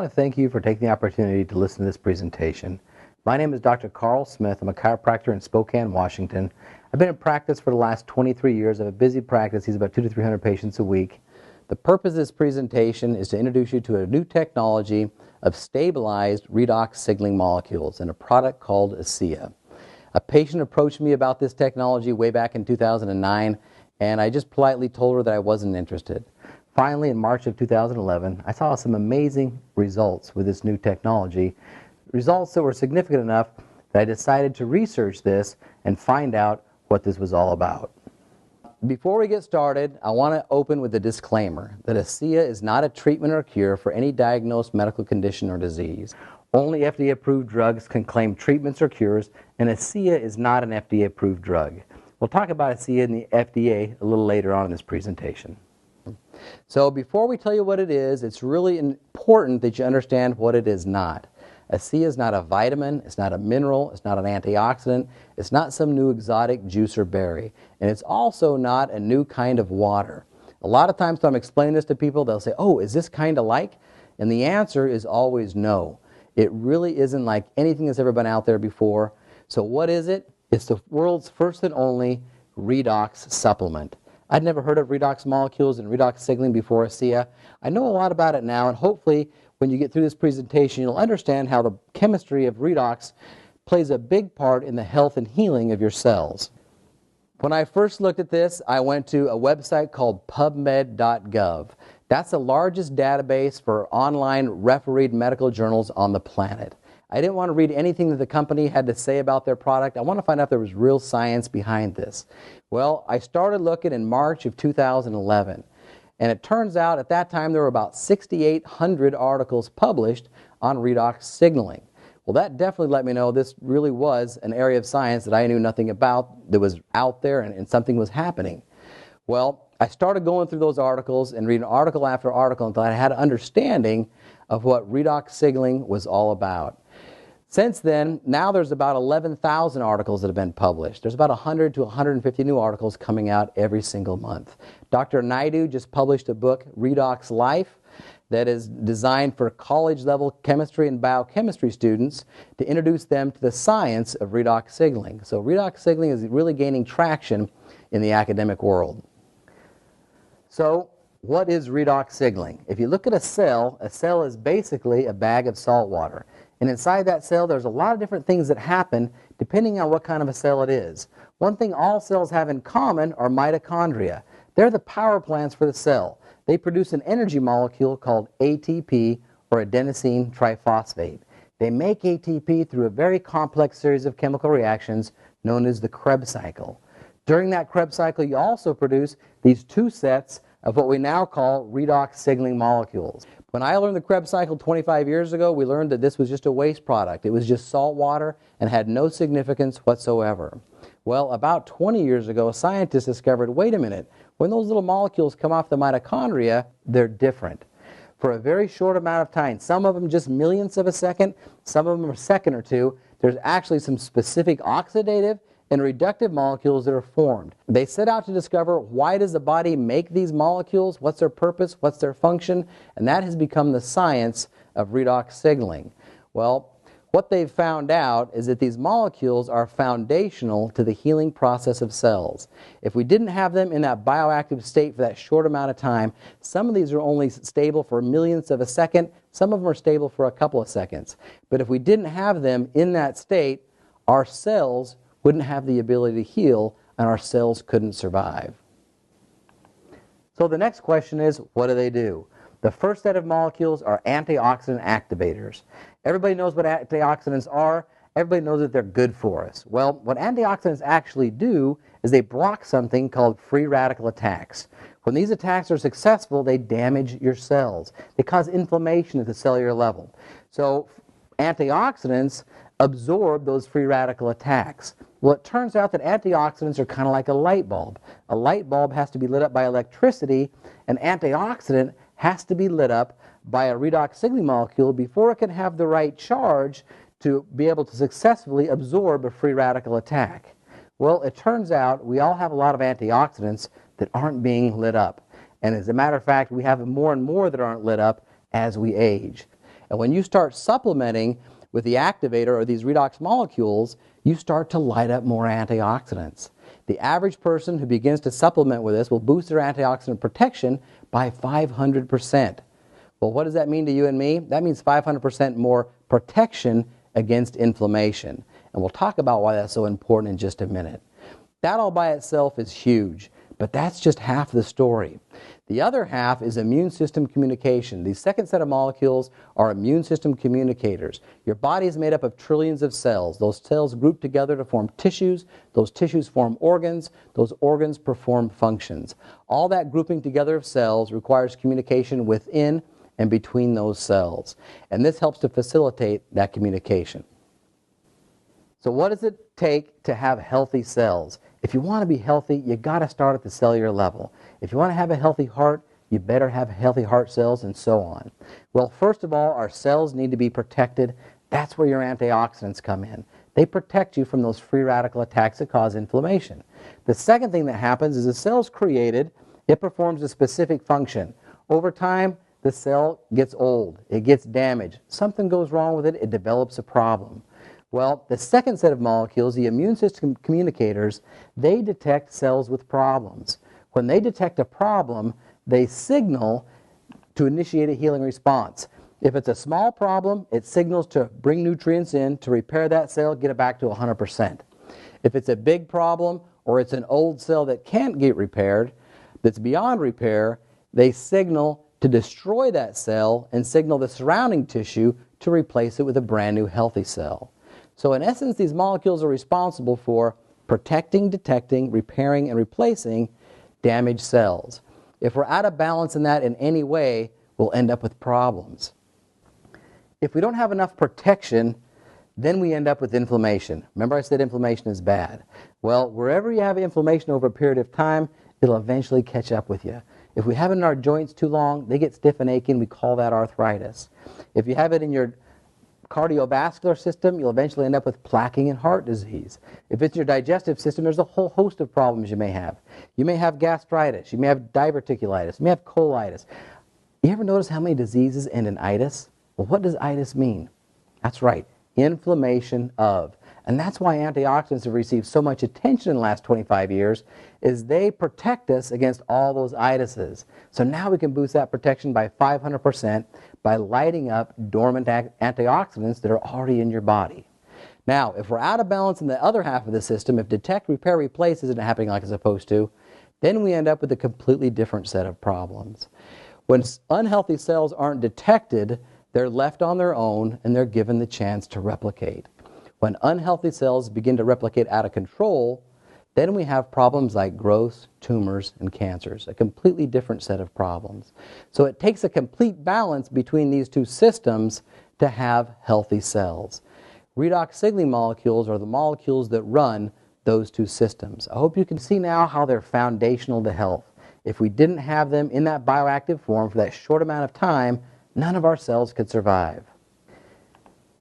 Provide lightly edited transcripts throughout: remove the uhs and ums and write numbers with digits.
want to thank you for taking the opportunity to listen to this presentation. My name is Dr. Karl Smith. I'm a chiropractor in Spokane, Washington. I've been in practice for the last 23 years. I have a busy practice. He's about 200 to 300 patients a week. The purpose of this presentation is to introduce you to a new technology of stabilized redox signaling molecules and a product called Asea. A patient approached me about this technology way back in 2009, and I just politely told her that I wasn't interested. Finally, in March of 2011, I saw some amazing results with this new technology, results that were significant enough that I decided to research this and find out what this was all about. Before we get started, I want to open with a disclaimer that Asea is not a treatment or cure for any diagnosed medical condition or disease. Only FDA-approved drugs can claim treatments or cures, and Asea is not an FDA-approved drug. We'll talk about Asea and the FDA a little later on in this presentation. So before we tell you what it is, it's really important that you understand what it is not. Asea is not a vitamin, it's not a mineral, it's not an antioxidant, it's not some new exotic juice or berry, and it's also not a new kind of water. A lot of times when I'm explaining this to people, they'll say, oh, is this kind of like? And the answer is always no. It really isn't like anything that's ever been out there before. So what is it? It's the world's first and only redox supplement. I'd never heard of redox molecules and redox signaling before Asea. I know a lot about it now, and hopefully when you get through this presentation, you'll understand how the chemistry of redox plays a big part in the health and healing of your cells. When I first looked at this, I went to a website called pubmed.gov. That's the largest database for online refereed medical journals on the planet. I didn't want to read anything that the company had to say about their product. I want to find out if there was real science behind this. Well, I started looking in March of 2011. And it turns out at that time there were about 6,800 articles published on redox signaling. Well, that definitely let me know this really was an area of science that I knew nothing about, that was out there and something was happening. Well, I started going through those articles and reading article after article until I had an understanding of what redox signaling was all about. Since then, now there's about 11,000 articles that have been published. There's about 100 to 150 new articles coming out every single month. Dr. Naidu just published a book, Redox Life, that is designed for college-level chemistry and biochemistry students to introduce them to the science of redox signaling. So redox signaling is really gaining traction in the academic world. So what is redox signaling? If you look at a cell is basically a bag of salt water. And inside that cell, there's a lot of different things that happen depending on what kind of a cell it is. One thing all cells have in common are mitochondria. They're the power plants for the cell. They produce an energy molecule called ATP, or adenosine triphosphate. They make ATP through a very complex series of chemical reactions known as the Krebs cycle. During that Krebs cycle, you also produce these two sets of what we now call redox signaling molecules. When I learned the Krebs cycle 25 years ago, we learned that this was just a waste product. It was just salt water and had no significance whatsoever. Well, about 20 years ago, scientists discovered, wait a minute, when those little molecules come off the mitochondria, they're different. For a very short amount of time, some of them just millionths of a second, some of them a second or two, there's actually some specific oxidative and reductive molecules that are formed. They set out to discover, why does the body make these molecules, what's their purpose, what's their function, and that has become the science of redox signaling. Well, what they've found out is that these molecules are foundational to the healing process of cells. If we didn't have them in that bioactive state for that short amount of time, some of these are only stable for millionths of a second, some of them are stable for a couple of seconds. But if we didn't have them in that state, our cells wouldn't have the ability to heal, and our cells couldn't survive. So the next question is, what do? The first set of molecules are antioxidant activators. Everybody knows what antioxidants are. Everybody knows that they're good for us. Well, what antioxidants actually do is they block something called free radical attacks. When these attacks are successful, they damage your cells. They cause inflammation at the cellular level. So antioxidants absorb those free radical attacks. Well, it turns out that antioxidants are kind of like a light bulb. A light bulb has to be lit up by electricity. An antioxidant has to be lit up by a redox signaling molecule before it can have the right charge to be able to successfully absorb a free radical attack. Well, it turns out we all have a lot of antioxidants that aren't being lit up. And as a matter of fact, we have more and more that aren't lit up as we age. And when you start supplementing with the activator or these redox molecules, you start to light up more antioxidants. The average person who begins to supplement with this will boost their antioxidant protection by 500%. Well, what does that mean to you and me? That means 500% more protection against inflammation. And we'll talk about why that's so important in just a minute. That all by itself is huge, but that's just half the story. The other half is immune system communication. The second set of molecules are immune system communicators. Your body is made up of trillions of cells. Those cells group together to form tissues. Those tissues form organs. Those organs perform functions. All that grouping together of cells requires communication within and between those cells. And this helps to facilitate that communication. So what does it take to have healthy cells? If you want to be healthy, you got to start at the cellular level. If you want to have a healthy heart, you better have healthy heart cells and so on. Well, first of all, our cells need to be protected. That's where your antioxidants come in. They protect you from those free radical attacks that cause inflammation. The second thing that happens is the cell's created, it performs a specific function. Over time, the cell gets old, it gets damaged. Something goes wrong with it, it develops a problem. Well, the second set of molecules, the immune system communicators, they detect cells with problems. When they detect a problem, they signal to initiate a healing response. If it's a small problem, it signals to bring nutrients in to repair that cell, get it back to 100%. If it's a big problem or it's an old cell that can't get repaired, that's beyond repair, they signal to destroy that cell and signal the surrounding tissue to replace it with a brand new healthy cell. So in essence, these molecules are responsible for protecting, detecting, repairing, and replacing damaged cells. If we're out of balance in that in any way, we'll end up with problems. If we don't have enough protection, then we end up with inflammation. Remember I said inflammation is bad. Well, wherever you have inflammation over a period of time, it'll eventually catch up with you. If we have it in our joints too long, they get stiff and aching. We call that arthritis. If you have it in your cardiovascular system, you'll eventually end up with plaquing and heart disease. If it's your digestive system, there's a whole host of problems you may have. You may have gastritis, you may have diverticulitis, you may have colitis. You ever notice how many diseases end in itis? Well, what does itis mean? That's right, inflammation of. And that's why antioxidants have received so much attention in the last 25 years, is they protect us against all those itises. So now we can boost that protection by 500% by lighting up dormant antioxidants that are already in your body. Now, if we're out of balance in the other half of the system, if detect, repair, replace isn't happening like it's supposed to, then we end up with a completely different set of problems. When unhealthy cells aren't detected, they're left on their own and they're given the chance to replicate. When unhealthy cells begin to replicate out of control, then we have problems like growths, tumors, and cancers, a completely different set of problems. So it takes a complete balance between these two systems to have healthy cells. Redox signaling molecules are the molecules that run those two systems. I hope you can see now how they're foundational to health. If we didn't have them in that bioactive form for that short amount of time, none of our cells could survive.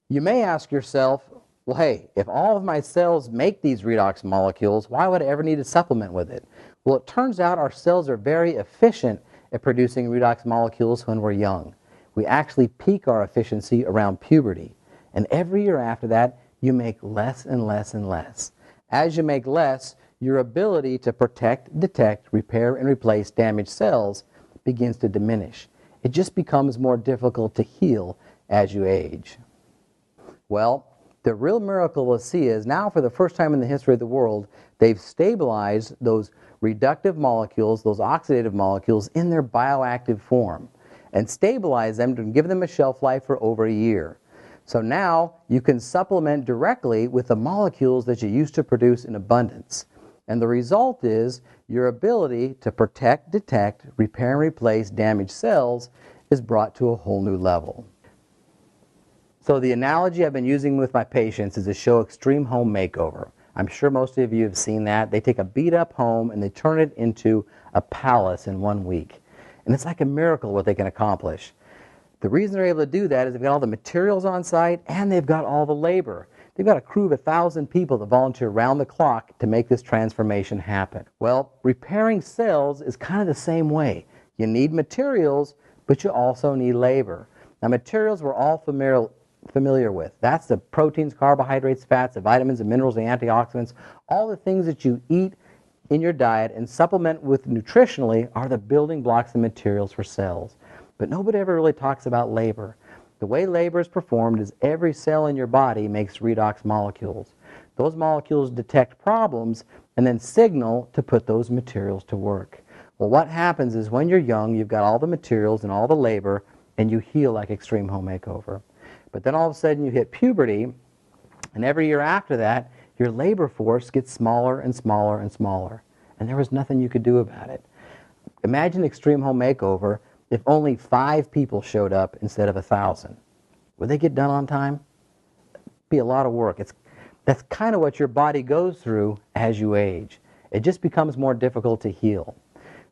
You may ask yourself, well, hey, if all of my cells make these redox molecules, why would I ever need to supplement with it? Well, it turns out our cells are very efficient at producing redox molecules when we're young. We actually peak our efficiency around puberty. And every year after that, you make less and less and less. As you make less, your ability to protect, detect, repair, and replace damaged cells begins to diminish. It just becomes more difficult to heal as you age. Well, the real miracle of Asea is now, for the first time in the history of the world, they've stabilized those reductive molecules, those oxidative molecules, in their bioactive form and stabilize them to give them a shelf life for over a year. So now you can supplement directly with the molecules that you used to produce in abundance. And the result is your ability to protect, detect, repair, and replace damaged cells is brought to a whole new level. So the analogy I've been using with my patients is to show extreme home makeover. I'm sure most of you have seen that. They take a beat-up home and they turn it into a palace in 1 week. And it's like a miracle what they can accomplish. The reason they're able to do that is they've got all the materials on site and they've got all the labor. They've got a crew of 1,000 people that volunteer around the clock to make this transformation happen. Well, repairing cells is kind of the same way. You need materials, but you also need labor. Now, materials we're all familiar with. That's the proteins, carbohydrates, fats, the vitamins, the minerals, the antioxidants, all the things that you eat in your diet and supplement with nutritionally are the building blocks and materials for cells. But nobody ever really talks about labor. The way labor is performed is every cell in your body makes redox molecules. Those molecules detect problems and then signal to put those materials to work. Well, what happens is when you're young, you've got all the materials and all the labor, and you heal like extreme home makeover. But then all of a sudden you hit puberty, and every year after that, your labor force gets smaller and smaller and smaller, and there was nothing you could do about it. Imagine extreme home makeover if only 5 people showed up instead of 1,000. Would they get done on time? It'd be a lot of work. That's kind of what your body goes through as you age. It just becomes more difficult to heal.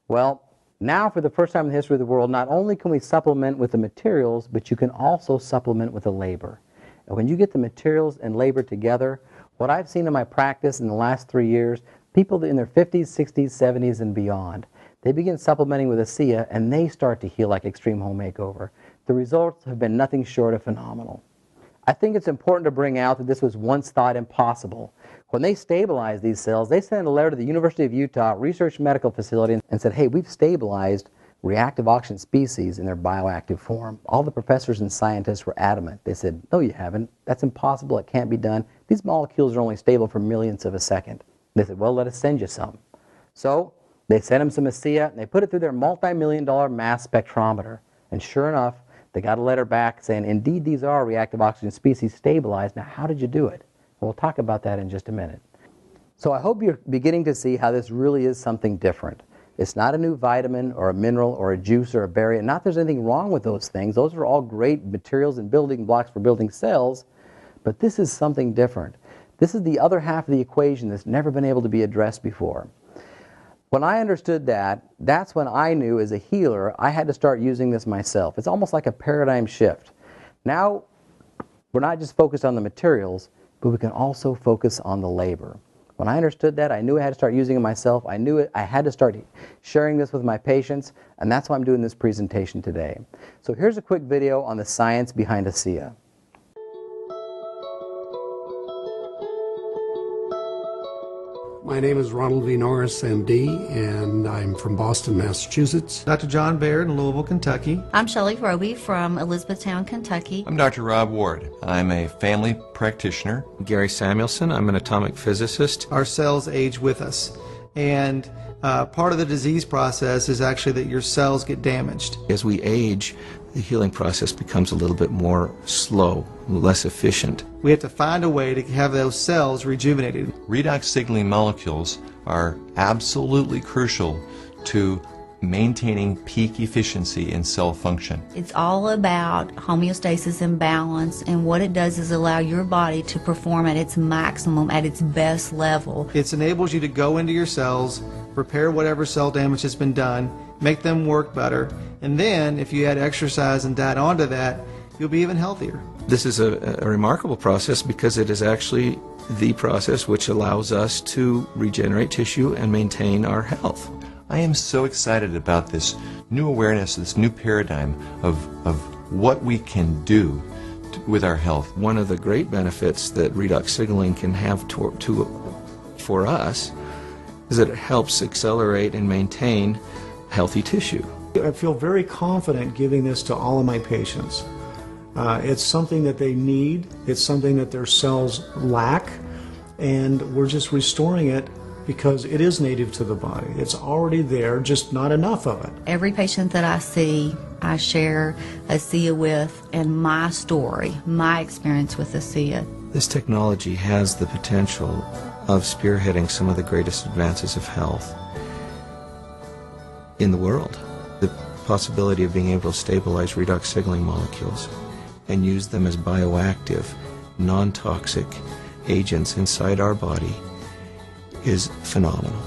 Well, now for the first time in the history of the world, not only can we supplement with the materials, but you can also supplement with the labor. And when you get the materials and labor together, what I've seen in my practice in the last 3 years, people in their 50s, 60s, 70s, and beyond, they begin supplementing with Asea and they start to heal like extreme home makeover. The results have been nothing short of phenomenal. I think it's important to bring out that this was once thought impossible. When they stabilized these cells, they sent a letter to the University of Utah Research Medical Facility and said, hey, we've stabilized reactive oxygen species in their bioactive form. All the professors and scientists were adamant. They said, no, you haven't. That's impossible. It can't be done. These molecules are only stable for millionths of a second. They said, well, let us send you some. So they sent them some Asea, and they put it through their multi-million-dollar mass spectrometer. And sure enough, they got a letter back saying, indeed, these are reactive oxygen species stabilized. Now, how did you do it? Well, we'll talk about that in just a minute. So I hope you're beginning to see how this really is something different. It's not a new vitamin or a mineral or a juice or a berry. And not that there's anything wrong with those things. Those are all great materials and building blocks for building cells. But this is something different. This is the other half of the equation that's never been able to be addressed before. When I understood that, that's when I knew as a healer I had to start using this myself. It's almost like a paradigm shift. Now, we're not just focused on the materials, but we can also focus on the labor. When I understood that, I knew I had to start using it myself. I knew I had to start sharing this with my patients, and that's why I'm doing this presentation today. So here's a quick video on the science behind Asea. My name is Ronald V. Norris, M.D., and I'm from Boston, Massachusetts. Dr. John Baird in Louisville, Kentucky. I'm Shelley Roby from Elizabethtown, Kentucky. I'm Dr. Rob Ward. I'm a family practitioner. Gary Samuelson. I'm an atomic physicist. Our cells age with us, and part of the disease process is actually that your cells get damaged. As we age, the healing process becomes a little bit more slow, less efficient. We have to find a way to have those cells rejuvenated. Redox signaling molecules are absolutely crucial to maintaining peak efficiency in cell function. It's all about homeostasis and balance, and what it does is allow your body to perform at its maximum, at its best level. It enables you to go into your cells, repair whatever cell damage has been done, make them work better, and then if you add exercise and diet onto that, you'll be even healthier. This is a remarkable process because it is actually the process which allows us to regenerate tissue and maintain our health. I am so excited about this new awareness, this new paradigm of what we can do with our health. One of the great benefits that redox signaling can have for us is that it helps accelerate and maintain healthy tissue. I feel very confident giving this to all of my patients. It's something that they need, it's something that their cells lack, and we're just restoring it because it is native to the body. It's already there, just not enough of it. Every patient that I see, I share Asea with, and my story, my experience with Asea. This technology has the potential of spearheading some of the greatest advances of health in the world. The possibility of being able to stabilize redox signaling molecules and use them as bioactive, non-toxic agents inside our body is phenomenal.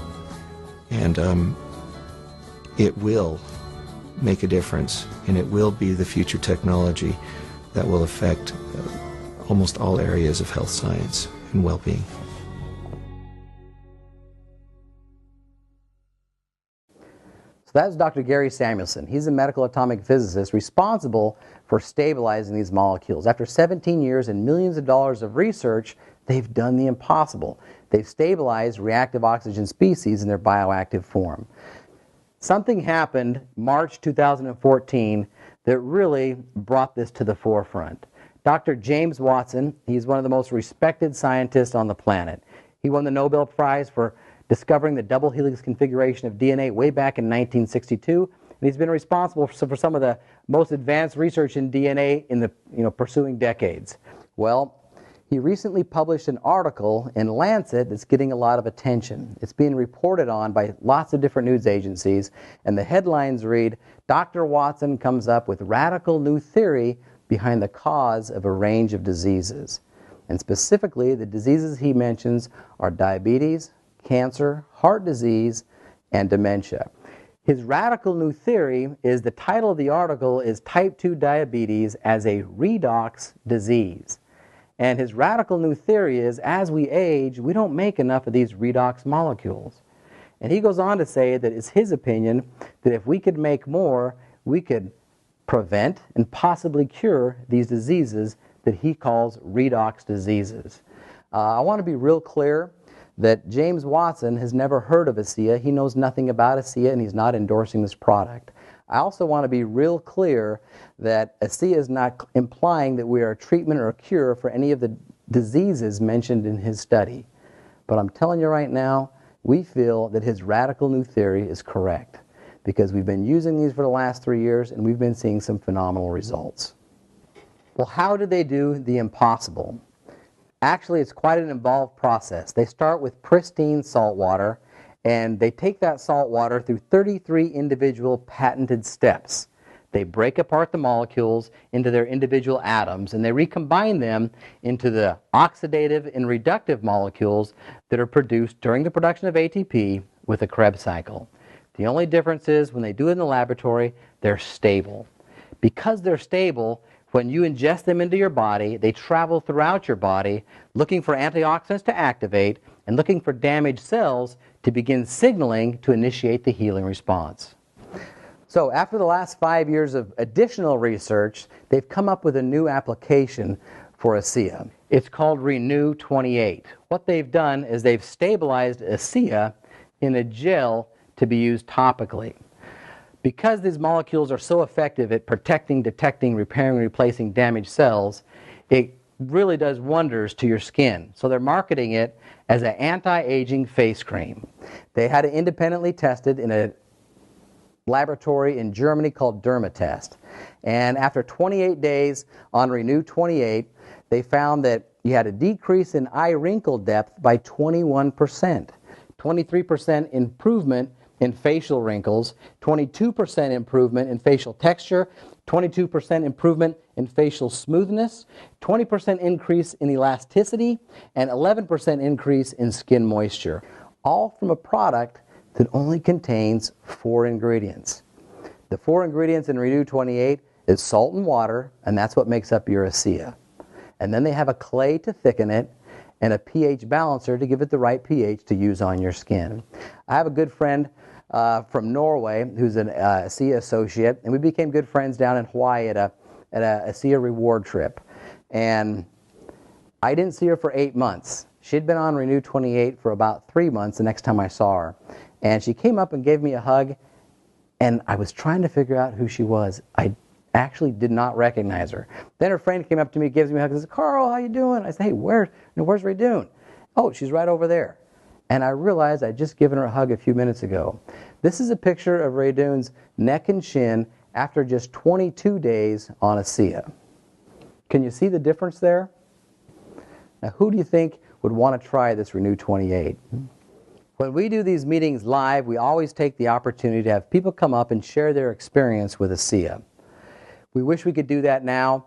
And it will make a difference, and it will be the future technology that will affect almost all areas of health science and well-being. So that's Dr. Gary Samuelson. He's a medical atomic physicist responsible for stabilizing these molecules. After 17 years and millions of dollars of research, they've done the impossible. They've stabilized reactive oxygen species in their bioactive form. Something happened March 2014 that really brought this to the forefront. Dr. James Watson, he's one of the most respected scientists on the planet. He won the Nobel Prize for discovering the double helix configuration of DNA way back in 1962, and he's been responsible for some of the most advanced research in DNA in the pursuing decades. Well, he recently published an article in Lancet that's getting a lot of attention. It's being reported on by lots of different news agencies, and the headlines read, Dr. Watson comes up with radical new theory behind the cause of a range of diseases. And specifically, the diseases he mentions are diabetes, cancer, heart disease, and dementia. His radical new theory is, the title of the article is Type 2 Diabetes as a Redox Disease. And his radical new theory is, as we age, we don't make enough of these redox molecules. And he goes on to say that it's his opinion that if we could make more, we could prevent and possibly cure these diseases that he calls redox diseases. I want to be real clear that James Watson has never heard of Asea. He knows nothing about Asea, and he's not endorsing this product. I also want to be real clear that Asea is not implying that we are a treatment or a cure for any of the diseases mentioned in his study. But I'm telling you right now, we feel that his radical new theory is correct, because we've been using these for the last 3 years and we've been seeing some phenomenal results. Well, how did they do the impossible? Actually, it's quite an involved process. They start with pristine salt water, and they take that salt water through 33 individual patented steps. They break apart the molecules into their individual atoms, and they recombine them into the oxidative and reductive molecules that are produced during the production of ATP with a Krebs cycle. The only difference is when they do it in the laboratory, they're stable. Because they're stable, when you ingest them into your body, they travel throughout your body looking for antioxidants to activate and looking for damaged cells to begin signaling to initiate the healing response. So after the last 5 years of additional research, they've come up with a new application for Asea. It's called Renu28. What they've done is they've stabilized Asea in a gel to be used topically. Because these molecules are so effective at protecting, detecting, repairing, replacing damaged cells, it really does wonders to your skin. So they're marketing it as an anti-aging face cream. They had it independently tested in a laboratory in Germany called Dermatest. And after 28 days on Renu28, they found that you had a decrease in eye wrinkle depth by 21%, 23% improvement in facial wrinkles, 22% improvement in facial texture, 22% improvement in facial smoothness, 20% increase in elasticity, and 11% increase in skin moisture, all from a product that only contains 4 ingredients. The 4 ingredients in Renu28 is salt and water, and that's what makes up your Asea. And then they have a clay to thicken it and a pH balancer to give it the right pH to use on your skin. I have a good friend from Norway who's an Asea associate, and we became good friends down in Hawaii at a Asea reward trip. And I didn't see her for 8 months. She'd been on Renu28 for about 3 months the next time I saw her. And she came up and gave me a hug, and I was trying to figure out who she was. I actually did not recognize her. Then her friend came up to me, gives me a hug, and says, "Karl, how you doing?" I said, "Hey, where's Renu?" "Oh, she's right over there." And I realized I'd just given her a hug a few minutes ago. This is a picture of Renu's neck and chin after just 22 days on Asea. Can you see the difference there? Now, who do you think would want to try this Renu28? When we do these meetings live, we always take the opportunity to have people come up and share their experience with Asea. We wish we could do that now.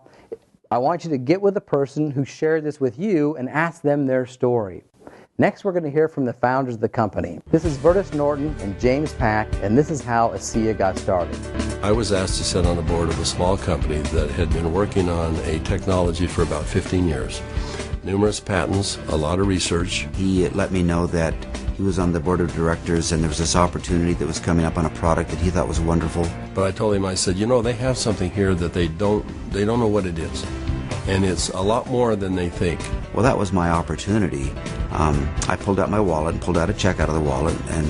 I want you to get with the person who shared this with you and ask them their story. Next, we're going to hear from the founders of the company. This is Vertus Norton and James Pack, and this is how Asea got started. I was asked to sit on the board of a small company that had been working on a technology for about 15 years. Numerous patents, a lot of research. He let me know that he He was on the board of directors, and there was this opportunity that was coming up on a product that he thought was wonderful. But I told him, I said, you know, they have something here that they don't know what it is. And it's a lot more than they think. Well, that was my opportunity. I pulled out my wallet and pulled out a check out of the wallet, and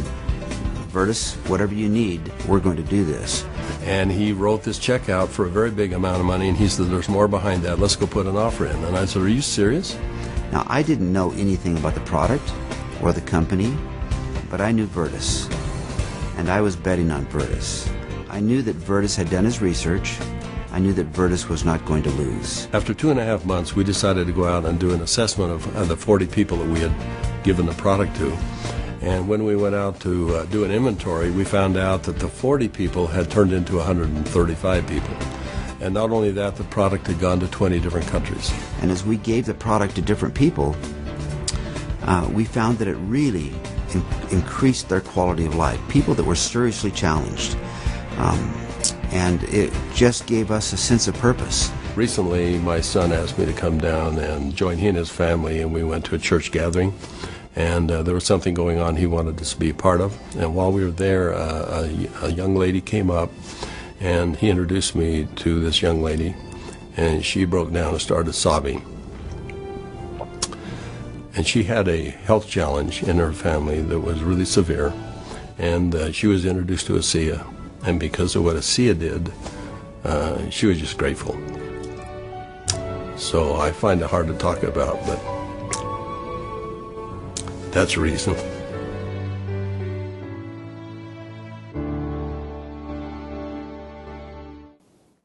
Virtus, whatever you need, we're going to do this. And he wrote this check out for a very big amount of money, and he said, there's more behind that. Let's go put an offer in. And I said, are you serious? Now, I didn't know anything about the product or the company, but I knew Virtus, and I was betting on Virtus. I knew that Virtus had done his research. I knew that Virtus was not going to lose. After 2.5 months, we decided to go out and do an assessment of the 40 people that we had given the product to. And when we went out to do an inventory, we found out that the 40 people had turned into 135 people. And not only that, the product had gone to 20 different countries. And as we gave the product to different people, we found that it really increased their quality of life. People that were seriously challenged. And it just gave us a sense of purpose. Recently, my son asked me to come down and join he and his family, and we went to a church gathering. And there was something going on he wanted us to be a part of. And while we were there, a young lady came up, and he introduced me to this young lady, and she broke down and started sobbing. And she had a health challenge in her family that was really severe, and she was introduced to Asea. And because of what Asea did, she was just grateful. So I find it hard to talk about, but that's the reason.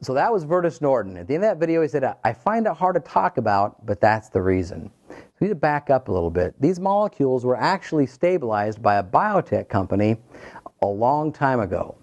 So that was Virtus Norton. At the end of that video, he said, I find it hard to talk about, but that's the reason. So we need to back up a little bit. These molecules were actually stabilized by a biotech company a long time ago.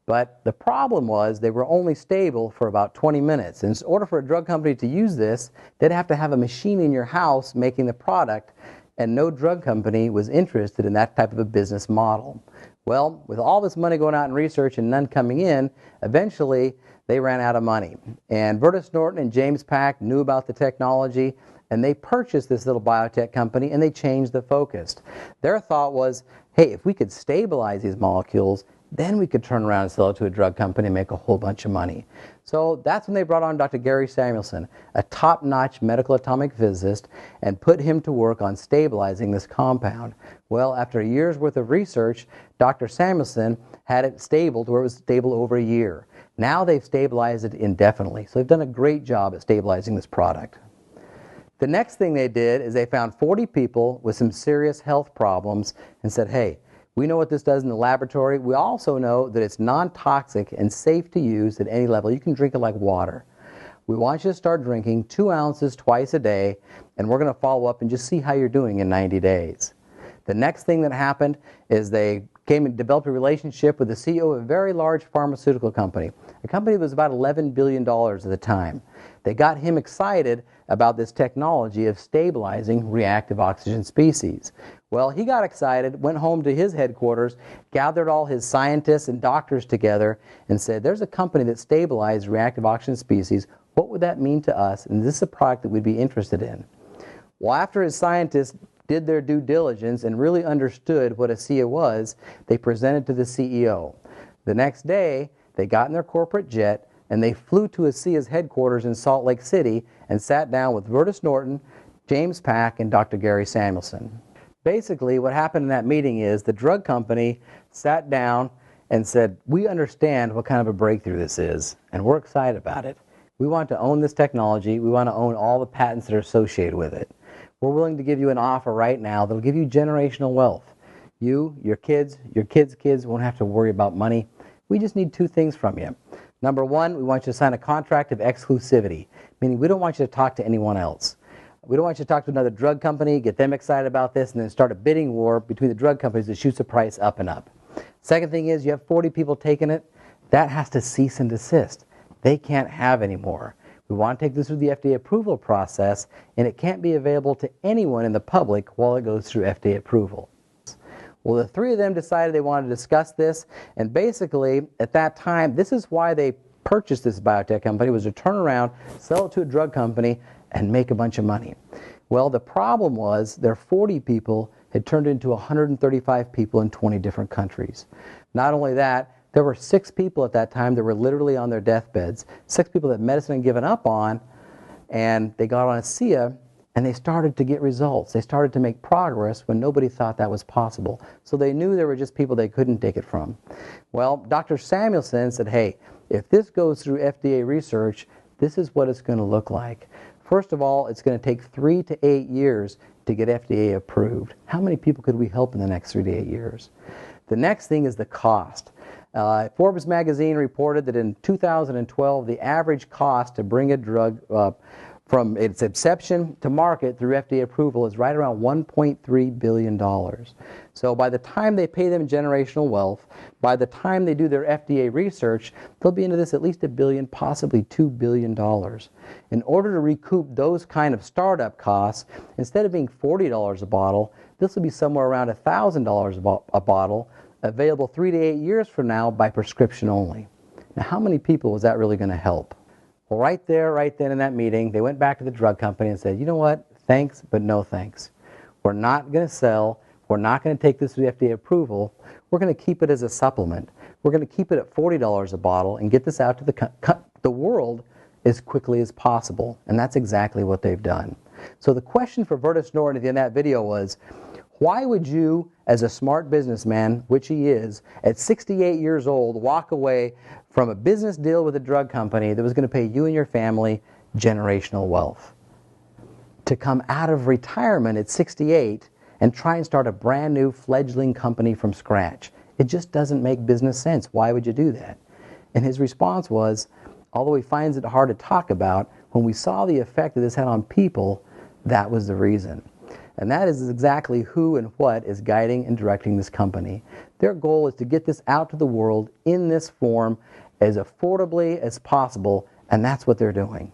But the problem was they were only stable for about 20 minutes. And in order for a drug company to use this, they'd have to have a machine in your house making the product, and no drug company was interested in that type of a business model. Well, with all this money going out in research and none coming in, eventually they ran out of money. And Virtus Norton and James Pack knew about the technology, and they purchased this little biotech company, and they changed the focus. Their thought was, hey, if we could stabilize these molecules, then we could turn around and sell it to a drug company and make a whole bunch of money. So that's when they brought on Dr. Gary Samuelson, a top-notch medical atomic physicist, and put him to work on stabilizing this compound. Well, after a year's worth of research, Dr. Samuelson had it stable to where it was stable over a year. Now they've stabilized it indefinitely. So they've done a great job at stabilizing this product. The next thing they did is they found 40 people with some serious health problems and said, hey, we know what this does in the laboratory. We also know that it's non-toxic and safe to use at any level. You can drink it like water. We want you to start drinking 2 ounces twice a day, and we're going to follow up and just see how you're doing in 90 days. The next thing that happened is they came and developed a relationship with the CEO of a very large pharmaceutical company, a company that was about $11 billion at the time. They got him excited about this technology of stabilizing reactive oxygen species. Well, he got excited, went home to his headquarters, gathered all his scientists and doctors together, and said, there's a company that stabilizes reactive oxygen species. What would that mean to us? And this is a product that we'd be interested in. Well, after his scientists did their due diligence and really understood what Asea was, they presented to the CEO. The next day, they got in their corporate jet, and they flew to Asea's headquarters in Salt Lake City and sat down with Virtus Norton, James Pack, and Dr. Gary Samuelson. Basically, what happened in that meeting is the drug company sat down and said, we understand what kind of a breakthrough this is, and we're excited about it. We want to own this technology. We want to own all the patents that are associated with it. We're willing to give you an offer right now that will give you generational wealth. You, your kids' kids won't have to worry about money. We just need 2 things from you. Number 1, we want you to sign a contract of exclusivity, meaning we don't want you to talk to anyone else. We don't want you to talk to another drug company, get them excited about this, and then start a bidding war between the drug companies that shoots the price up and up. Second thing is you have 40 people taking it. That has to cease and desist. They can't have any more. We want to take this through the FDA approval process, and it can't be available to anyone in the public while it goes through FDA approval. Well, the 3 of them decided they wanted to discuss this, and basically, at that time, this is why they purchased this biotech company, was to turn around, sell it to a drug company, and make a bunch of money. Well, the problem was their 40 people had turned into 135 people in 20 different countries. Not only that, there were 6 people at that time that were literally on their deathbeds, 6 people that medicine had given up on, and they got on Asea, and they started to get results. They started to make progress when nobody thought that was possible. So they knew there were just people they couldn't take it from. Well, Dr. Samuelson said, hey, if this goes through FDA research, this is what it's going to look like. First of all, it's going to take 3 to 8 years to get FDA approved. How many people could we help in the next 3 to 8 years? The next thing is the cost. Forbes magazine reported that in 2012, the average cost to bring a drug from its inception to market through FDA approval is right around $1.3 billion. So by the time they pay them generational wealth, by the time they do their FDA research, they'll be into this at least $1 billion, possibly $2 billion. In order to recoup those kind of startup costs, instead of being $40 a bottle, this will be somewhere around $1,000 a bottle, available 3 to 8 years from now by prescription only. Now, how many people was that really going to help? Well, right then in that meeting, they went back to the drug company and said, you know what, thanks, but no thanks. We're not going to sell. We're not going to take this to the FDA approval. We're going to keep it as a supplement. We're going to keep it at $40 a bottle and get this out to the world as quickly as possible. And that's exactly what they've done. So the question for Virtus Norton in that video was, why would you, as a smart businessman, which he is, at 68 years old, walk away from a business deal with a drug company that was going to pay you and your family generational wealth? To come out of retirement at 68 and try and start a brand new fledgling company from scratch. It just doesn't make business sense. Why would you do that? And his response was, although he finds it hard to talk about, when we saw the effect that this had on people, that was the reason. And that is exactly who and what is guiding and directing this company. Their goal is to get this out to the world in this form as affordably as possible, and that's what they're doing.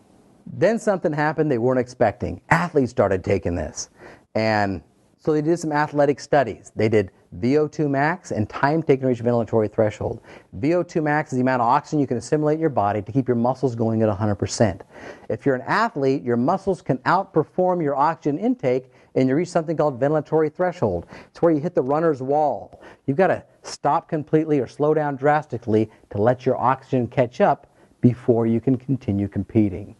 Then something happened they weren't expecting. Athletes started taking this. And so they did some athletic studies. They did VO2 max and time taken to reach ventilatory threshold. VO2 max is the amount of oxygen you can assimilate in your body to keep your muscles going at 100%. If you're an athlete, your muscles can outperform your oxygen intake and you reach something called ventilatory threshold. It's where you hit the runner's wall. You've got to stop completely or slow down drastically to let your oxygen catch up before you can continue competing.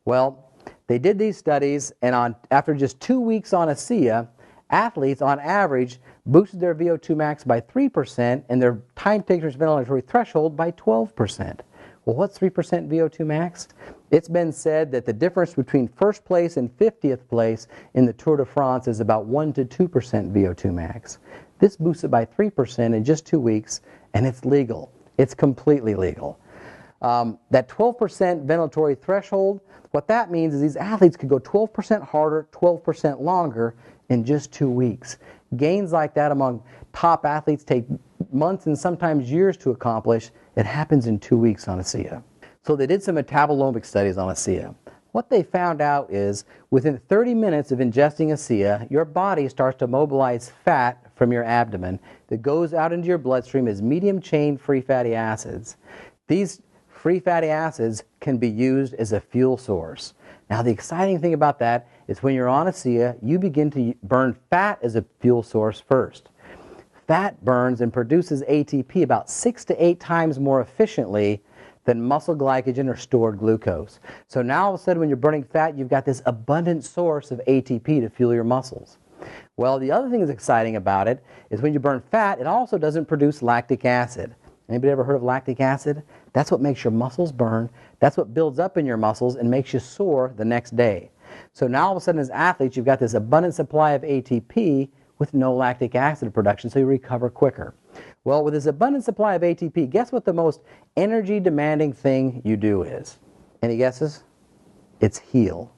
Well, they did these studies, and after just 2 weeks on Asea, athletes on average boosted their VO2 max by 3% and their time taken to ventilatory threshold by 12%. Well, what's 3% VO2 max? It's been said that the difference between first place and 50th place in the Tour de France is about 1 to 2% VO2 max. This boosts it by 3% in just 2 weeks, and it's legal. It's completely legal. That 12% ventilatory threshold, what that means is these athletes could go 12% harder, 12% longer in just 2 weeks. Gains like that among top athletes take months and sometimes years to accomplish. It happens in 2 weeks on Asea. So they did some metabolomic studies on Asea. What they found out is within 30 minutes of ingesting Asea, your body starts to mobilize fat from your abdomen that goes out into your bloodstream as medium-chain free fatty acids. These free fatty acids can be used as a fuel source. Now, the exciting thing about that is when you're on Asea, you begin to burn fat as a fuel source first. Fat burns and produces ATP about 6 to 8 times more efficiently than muscle glycogen or stored glucose. So now all of a sudden when you're burning fat, you've got this abundant source of ATP to fuel your muscles. Well, the other thing that's exciting about it is when you burn fat, it also doesn't produce lactic acid. Anybody ever heard of lactic acid? That's what makes your muscles burn. That's what builds up in your muscles and makes you sore the next day. So now all of a sudden as athletes, you've got this abundant supply of ATP with no lactic acid production, so you recover quicker. Well, with this abundant supply of ATP, guess what the most energy demanding thing you do is? Any guesses? It's heal.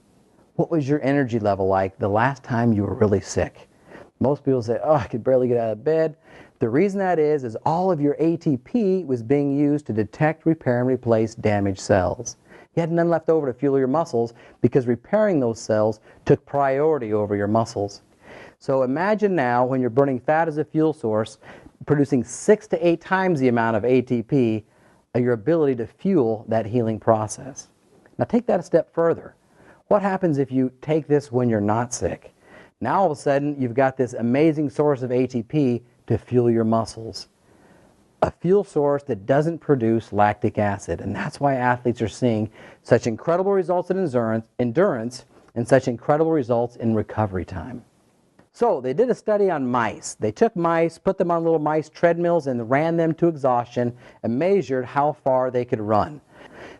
What was your energy level like the last time you were really sick? Most people say, oh, I could barely get out of bed. The reason that is all of your ATP was being used to detect, repair, and replace damaged cells. You had none left over to fuel your muscles because repairing those cells took priority over your muscles. So imagine now when you're burning fat as a fuel source, producing 6 to 8 times the amount of ATP, your ability to fuel that healing process. Now take that a step further. What happens if you take this when you're not sick? Now all of a sudden you've got this amazing source of ATP to fuel your muscles. A fuel source that doesn't produce lactic acid, and that's why athletes are seeing such incredible results in endurance and such incredible results in recovery time. So they did a study on mice. They took mice, put them on little mice treadmills and ran them to exhaustion and measured how far they could run.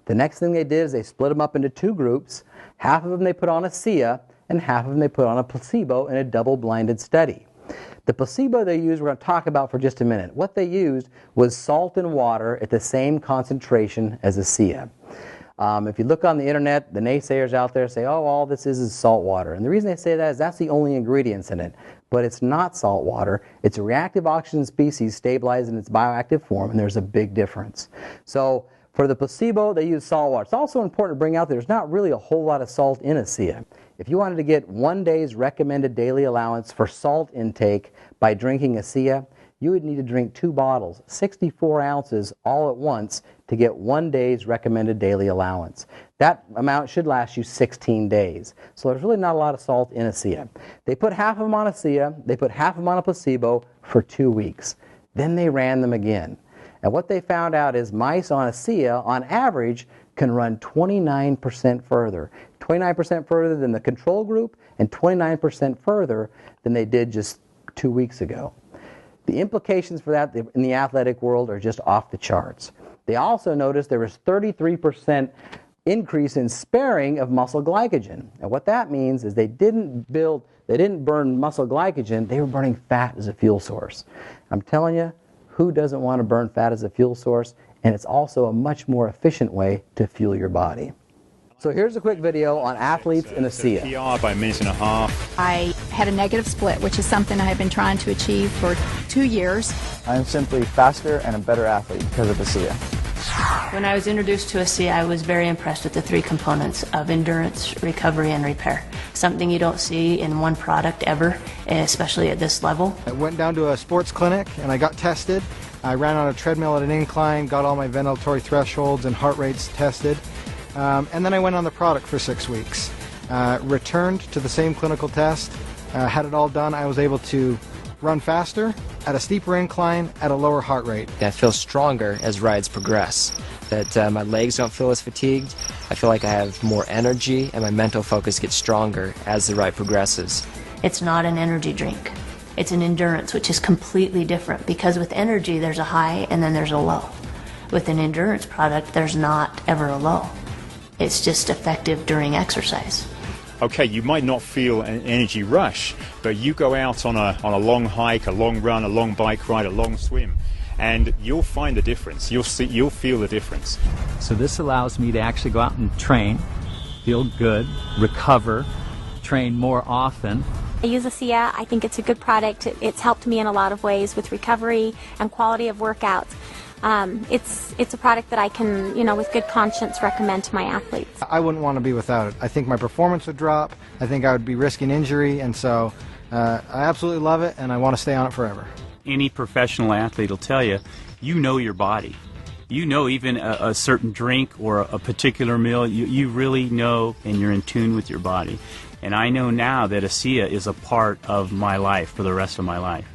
The next thing they did is they split them up into two groups. Half of them they put on Asea and half of them they put on a placebo in a double-blinded study. The placebo they used, we're going to talk about for just a minute. What they used was salt and water at the same concentration as Asea. If you look on the internet, the naysayers out there say, oh, all this is salt water. And the reason they say that is that's the only ingredients in it. But it's not salt water. It's a reactive oxygen species stabilized in its bioactive form, and there's a big difference. So for the placebo, they use salt water. It's also important to bring out there's not really a whole lot of salt in Asea. If you wanted to get 1 day's recommended daily allowance for salt intake by drinking Asea, you would need to drink 2 bottles, 64 ounces all at once to get 1 day's recommended daily allowance. That amount should last you 16 days. So there's really not a lot of salt in Asea. They put half of them on Asea, they put half of them on a placebo for 2 weeks. Then they ran them again. And what they found out is mice on Asea, on average, can run 29% further. 29% further than the control group and 29% further than they did just 2 weeks ago. The implications for that in the athletic world are just off the charts. They also noticed there was 33% increase in sparing of muscle glycogen. And what that means is they didn't burn muscle glycogen, they were burning fat as a fuel source. I'm telling you, who doesn't want to burn fat as a fuel source? And it's also a much more efficient way to fuel your body. So here's a quick video on athletes in Asea. PR by a minute and a half. I had a negative split, which is something I have been trying to achieve for 2 years. I'm simply faster and a better athlete because of Asea. When I was introduced to Asea, I was very impressed with the 3 components of endurance, recovery, and repair. Something you don't see in one product ever, especially at this level. I went down to a sports clinic and I got tested. I ran on a treadmill at an incline, got all my ventilatory thresholds and heart rates tested. And then I went on the product for 6 weeks. Returned to the same clinical test, had it all done. I was able to run faster, at a steeper incline, at a lower heart rate. I feel stronger as rides progress, that my legs don't feel as fatigued. I feel like I have more energy and my mental focus gets stronger as the ride progresses. It's not an energy drink. It's an endurance, which is completely different because with energy there's a high and then there's a low. With an endurance product there's not ever a low. It's just effective during exercise. Okay, you might not feel an energy rush, but you go out on a long hike, a long run, a long bike ride, a long swim, and you'll find the difference. You'll feel the difference. So this allows me to actually go out and train, feel good, recover, train more often. I use Asea. I think it's a good product. It's helped me in a lot of ways with recovery and quality of workouts. It's a product that I can, with good conscience recommend to my athletes. I wouldn't want to be without it. I think my performance would drop. I think I would be risking injury, and so I absolutely love it, and I want to stay on it forever. Any professional athlete will tell you, you know your body. You know even a certain drink or a particular meal, you really know and you're in tune with your body. And I know now that Asea is a part of my life for the rest of my life.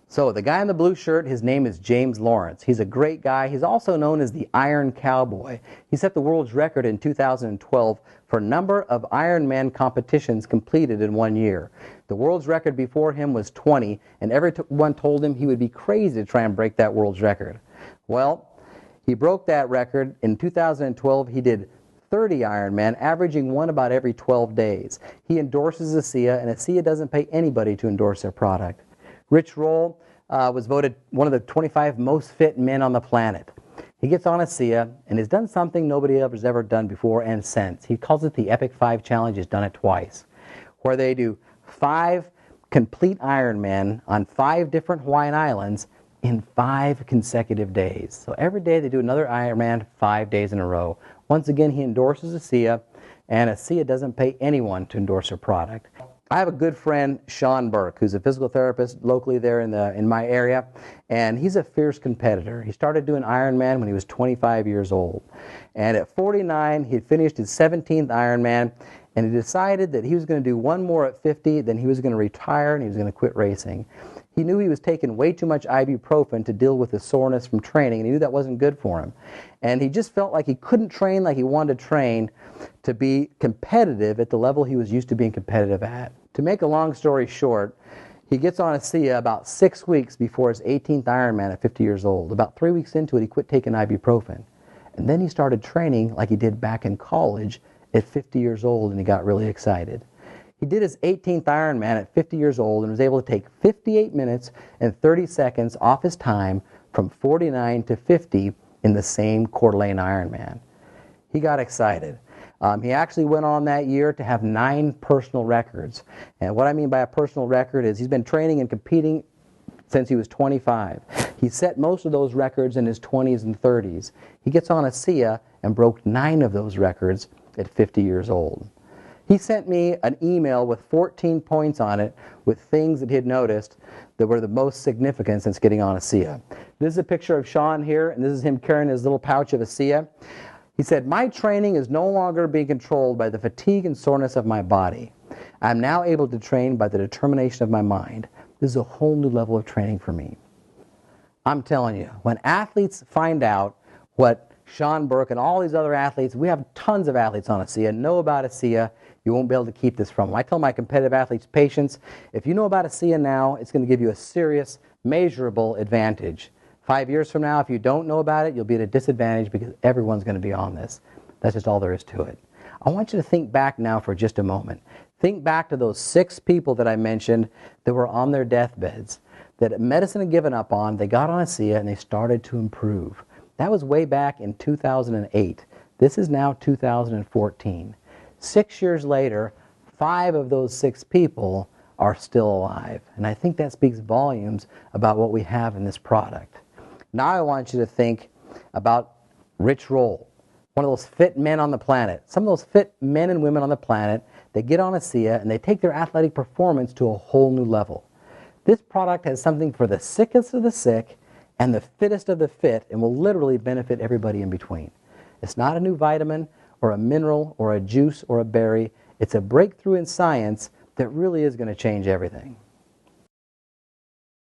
So the guy in the blue shirt, his name is James Lawrence. He's a great guy. He's also known as the Iron Cowboy. He set the world's record in 2012 for number of Ironman competitions completed in 1 year. The world's record before him was 20, and everyone told him he would be crazy to try and break that world's record. Well, he broke that record. In 2012, he did 30 Ironman, averaging one about every 12 days. He endorses Asea, and Asea doesn't pay anybody to endorse their product. Rich Roll was voted one of the 25 most fit men on the planet. He gets on Asea and has done something nobody else has ever done before and since. He calls it the Epic 5 Challenge. He's done it twice, where they do 5 complete Ironman on 5 different Hawaiian islands in 5 consecutive days. So every day they do another Ironman 5 days in a row. Once again, he endorses Asea, and Asea doesn't pay anyone to endorse her product. I have a good friend, Sean Burke, who's a physical therapist locally there in my area, and he's a fierce competitor. He started doing Ironman when he was 25 years old. And at 49, he had finished his 17th Ironman, and he decided that he was going to do one more at 50, then he was going to retire and he was going to quit racing. He knew he was taking way too much ibuprofen to deal with the soreness from training, and he knew that wasn't good for him. And he just felt like he couldn't train like he wanted to train to be competitive at the level he was used to being competitive at. To make a long story short, he gets on Asea about 6 weeks before his 18th Ironman at 50 years old. About 3 weeks into it, he quit taking ibuprofen. And then he started training like he did back in college at 50 years old, and he got really excited. He did his 18th Ironman at 50 years old and was able to take 58 minutes and 30 seconds off his time from 49 to 50 in the same Coeur d'Alene Ironman. He got excited. He actually went on that year to have 9 personal records. And what I mean by a personal record is he's been training and competing since he was 25. He set most of those records in his 20s and 30s. He gets on Asea and broke 9 of those records at 50 years old. He sent me an email with 14 points on it with things that he had noticed that were the most significant since getting on Asea. This is a picture of Sean here, and this is him carrying his little pouch of Asea. He said, "My training is no longer being controlled by the fatigue and soreness of my body. I'm now able to train by the determination of my mind. This is a whole new level of training for me." I'm telling you, when athletes find out what Sean Burke and all these other athletes, we have tons of athletes on Asea, know about Asea, you won't be able to keep this from them. I tell my competitive athletes, patients, if you know about Asea now, it's going to give you a serious, measurable advantage. 5 years from now, if you don't know about it, you'll be at a disadvantage because everyone's going to be on this. That's just all there is to it. I want you to think back now for just a moment. Think back to those 6 people that I mentioned that were on their deathbeds, that medicine had given up on, they got on Asea and they started to improve. That was way back in 2008. This is now 2014. 6 years later, 5 of those 6 people are still alive. And I think that speaks volumes about what we have in this product. Now I want you to think about Rich Roll, one of those fit men on the planet. Some of those fit men and women on the planet, they get on Asea and they take their athletic performance to a whole new level. This product has something for the sickest of the sick and the fittest of the fit, and will literally benefit everybody in between. It's not a new vitamin or a mineral or a juice or a berry. It's a breakthrough in science that really is going to change everything.